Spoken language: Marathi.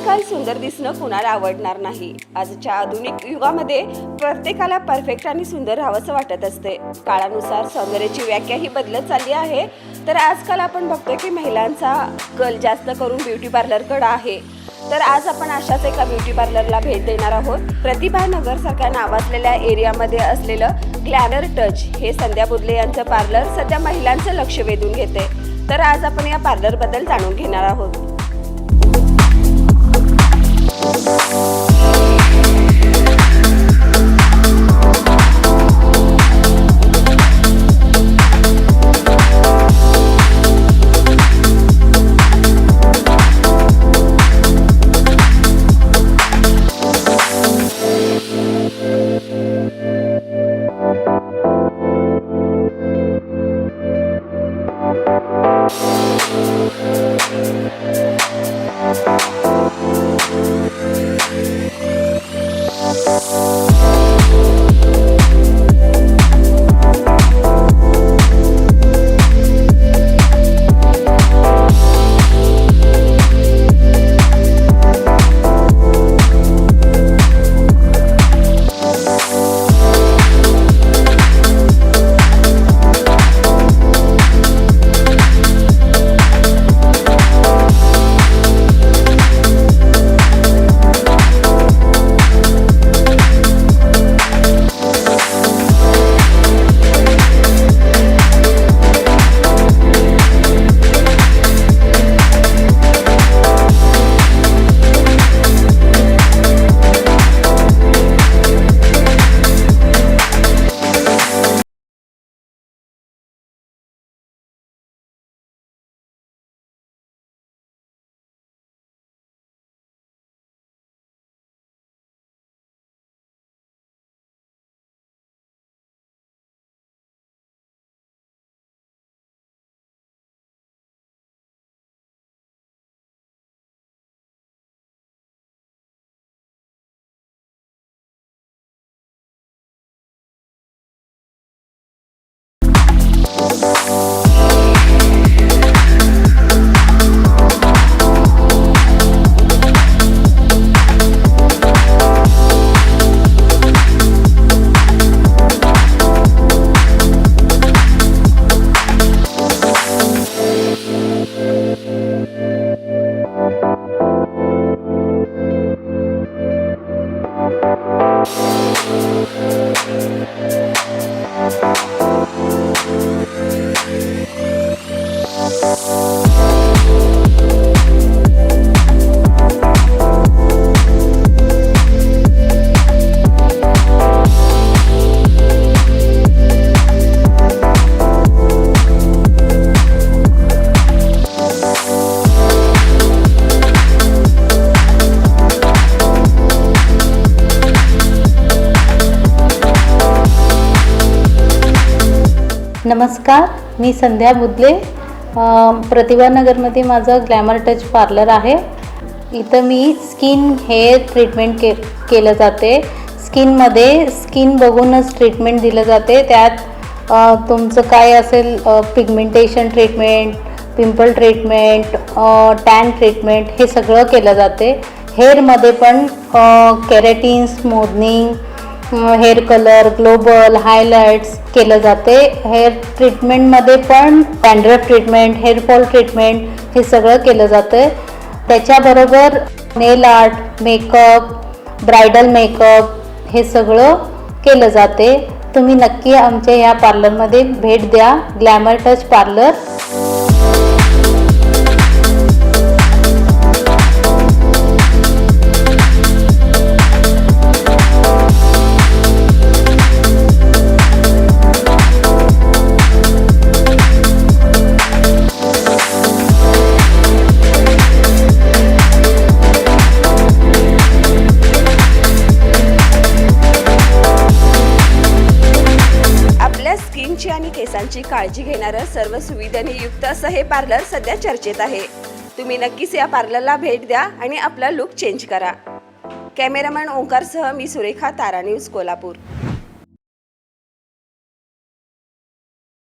आजकाल सुंदर दिसणं कुणाला आवडणार नाही। आजच्या आधुनिक युगामध्ये प्रत्येकाला परफेक्ट आणि सुंदर राहावंसं वाटत असते। काळानुसार सौंदर्याची व्याख्या ही बदलत चालली आहे। तर आजकाल आपण बघतोय की महिलांचा कल जास्त करून ब्युटी पार्लरकडे आहे। तर आज आपण अशाच एका ब्युटी पार्लरला भेट देणार आहोत। प्रतिभा नगर सारख्या नावाजलेल्या एरियामध्ये असलेलं ग्लॅमर टच हे संध्या बुदले यांचं पार्लर सध्या महिलांचं लक्ष वेधून घेते। तर आज आपण या पार्लर बद्दल जाणून घेणार आहोत। नमस्कार, मी संध्या बुदले। प्रतिभा नगरमध्ये माझं ग्लॅमर टच पार्लर आहे। इथं मी स्किन हेअर ट्रीटमेंट केलं जाते। स्किन बघूनच ट्रीटमेंट दिलं जाते। त्यात तुमचं काय असेल pigmentation treatment, pimple treatment, tan treatment हे सगळं केलं जाते। हेअरमध्ये पण keratin, smoothening, hair colour, global, highlights केलं जाते। हेअर ट्रीटमेंटमध्ये पण dandruff treatment, hair fall treatment हे सगळं केलं जातं। त्याच्याबरोबर nail art, makeup, bridal makeup हे सगळं केलं जाते। तुम्ही नक्की आमच्या या पार्लरमध्ये भेट द्या, ग्लॅमर टच पार्लर। स्किनची आणि केसांची काळजी घेणारं सर्व सुविधांनी युक्त असं हे पार्लर सध्या चर्चेत आहे। तुम्ही नक्कीच या पार्लरला भेट द्या आणि आपला लुक चेंज करा। कॅमेरामॅन ओंकारसह मी सुरेखा, तारा न्यूज, कोल्हापूर।